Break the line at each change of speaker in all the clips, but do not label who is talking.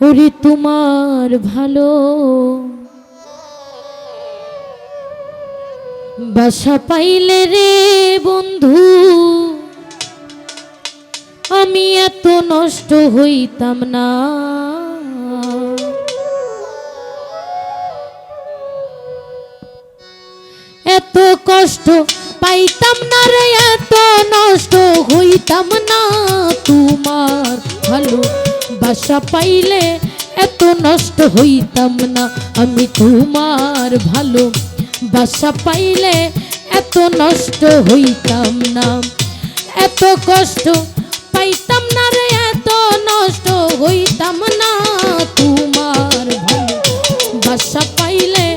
ওরে তোমার ভালো বাসা পাইলে রে বন্ধু আমি এত নষ্ট হইতাম না। এত কষ্ট পাইতাম না রে, এত নষ্ট হইতাম না। তোমার ভালো বাসা পাইলে এত নষ্ট হইতাম না। আমি তোমার ভালো বাসা পাইলে এত নষ্ট হইতাম না। এত কষ্ট পাইতাম না রে, এত নষ্ট হইতাম না। তোমার ভালো বাসা পাইলে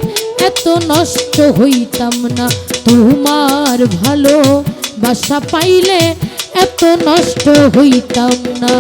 এত নষ্ট হইতাম না। তোমার ভালো বাসা পাইলে এত নষ্ট হইতাম না।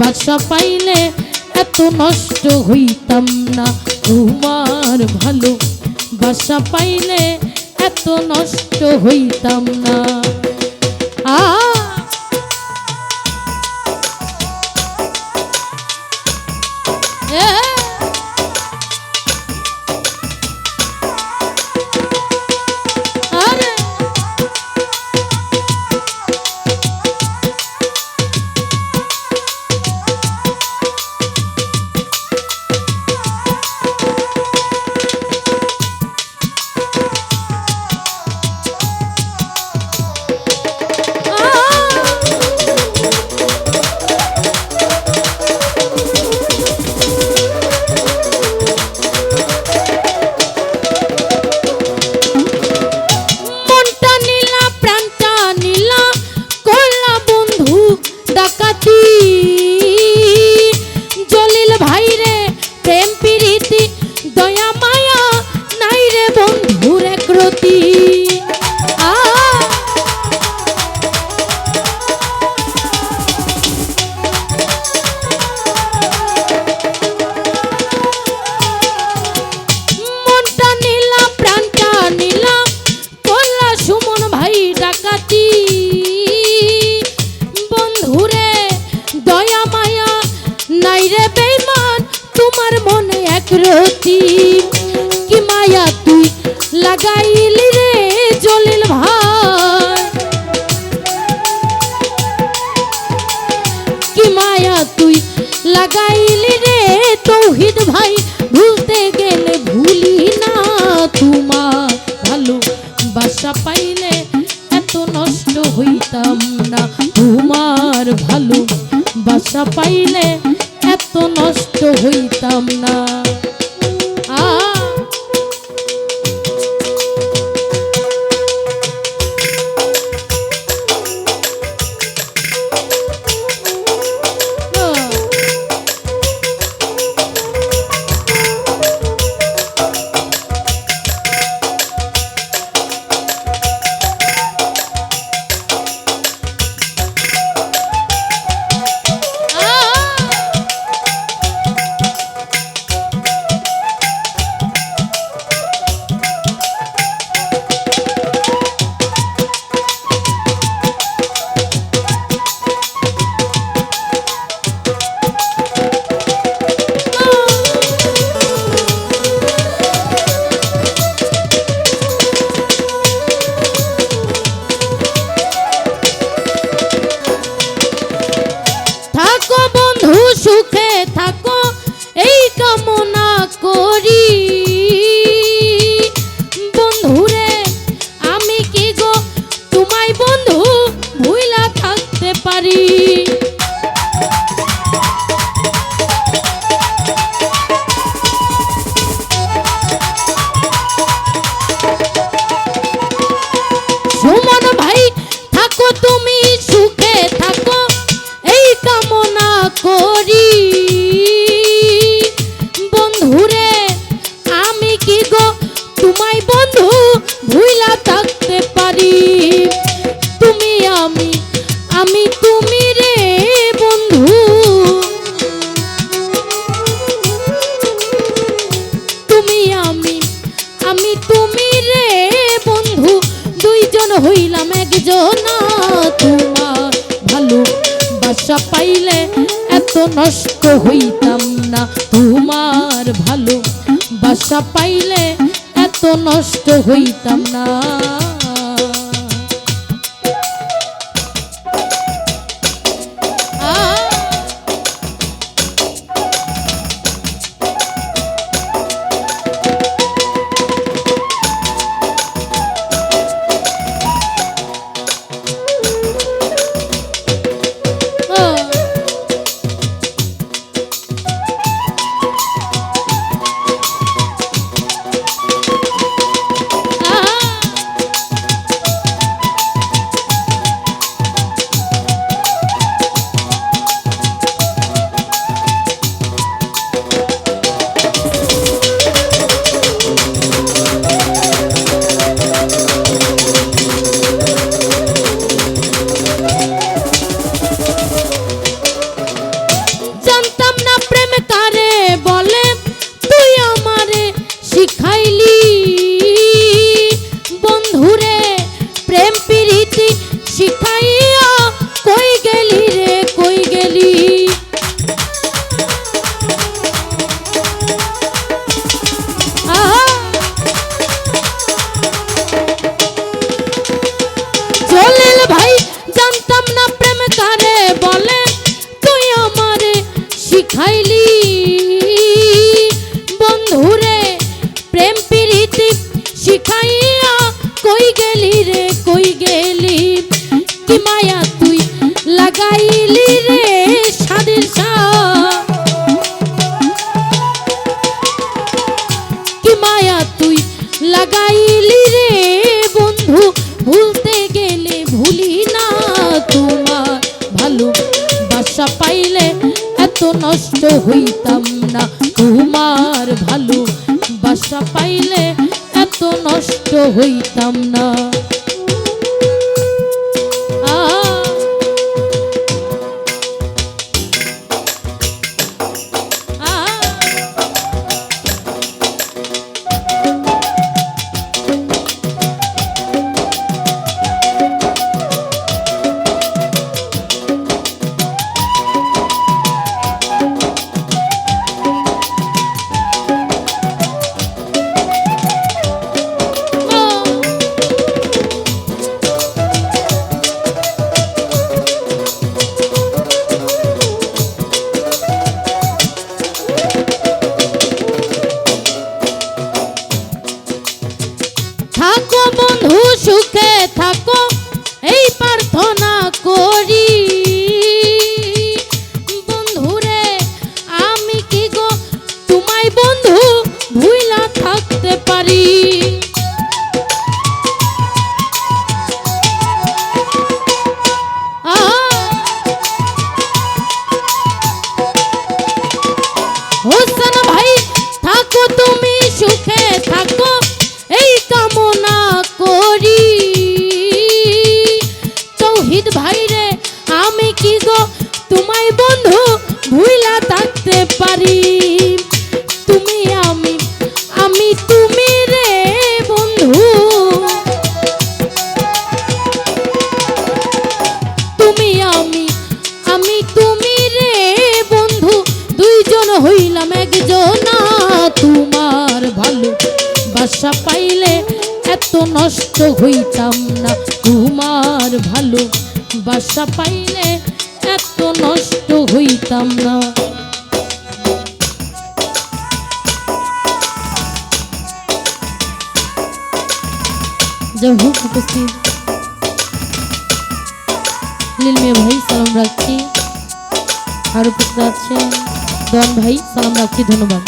বাসা পাইলে এত নষ্ট হইতাম না। তোমার ভালো বাসা পাইলে এত নষ্ট হইতাম না। কি মায়া তুই লাগাইলি রে জলিল ভাই, কি মায়া তুই লাগাইলি রে তৌহিদ ভাই। ভুলতে গেলে ভুলি না। তোমার ভালো বাসা পাইলে এত নষ্ট হইতাম না, তোমার ভালো বাসা পাইলে এত নষ্ট হইতাম না। সুখে থাকো এই কামনা করি, বন্ধুরে আমি কি গো তোমায় বন্ধু ভুইলা থাকতে পারি। সুমন ভাই থাকো তুমি সুখে থাকো এই কামনা করি, বন্ধুরে আমি কি গো তোমায় বন্ধু ভুইলা থাকতে পারি। তুমি আমি তুমি রে বন্ধু, তুমি আমি তুমি রে বন্ধু, দুইজন হইলাম একজন। তোমার ভালো বাসা পাইলে এত নষ্ট হইতাম না, তোমার ভালো বাসা পাইলে এত নষ্ট হইতাম না। শিখাইলি বন্ধুরে প্রেম প্রীতি শিখাইয়া কই গেলি রে কই গেলি, কি মায়া তুই লাগাইলি রে সাদের কি মায়া তুই লাগাইলি রে বন্ধু, ভুলতে গেলে ভুলি না তোমার ভালো বাসা পাইলে এত নষ্ট হইতাম না, তোমার ভালো বাসা পাইলে এত নষ্ট হইতাম না। হইলাম একজনা, তোমার ভালোবাসা পাইলে এত নষ্ট হইতাম না, তোমার ভালোবাসা পাইলে এত নষ্ট হইতাম না। যাই হোক, উপস্থিত লীল মিয়া ভাই সালাম রাখছি, আর উপস্থিত আছেন দন ভাই সালাম রাখছি, ধন্যবাদ।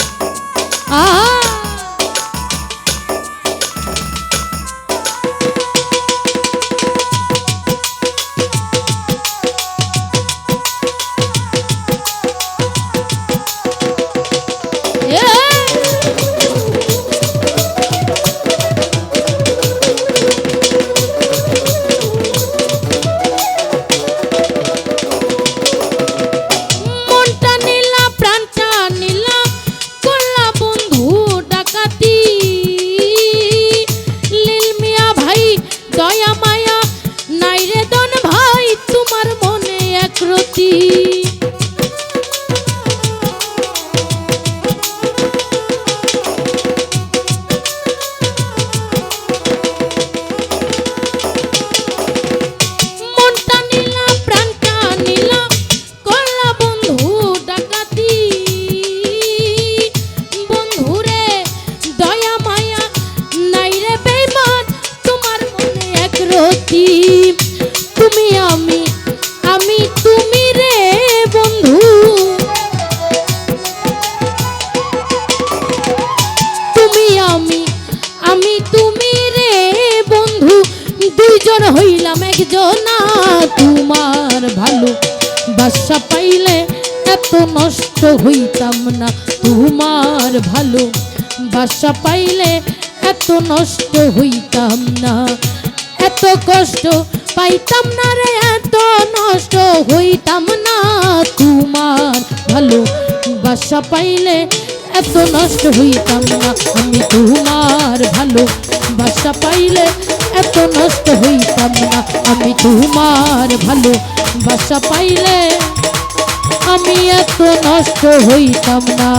তুমি আমি তুমি রে বন্ধু, তুমি আমি তুমি রে বন্ধু, দুইজন হইলাম একজনা, তোমার ভালোবাসা পাইলে এত নষ্ট হইতাম না, তোমার ভালোবাসা পাইলে এত নষ্ট হইতাম না, এত কষ্ট পাইতাম না রে, এত নষ্ট হইতাম না, তোমার ভালোবাসা পাইলে এত নষ্ট হইতাম না, আমি তোমার ভালোবাসা পাইলে এত নষ্ট হইতাম না, আমি তোমার ভালোবাসা পাইলে আমি এত নষ্ট হইতাম না।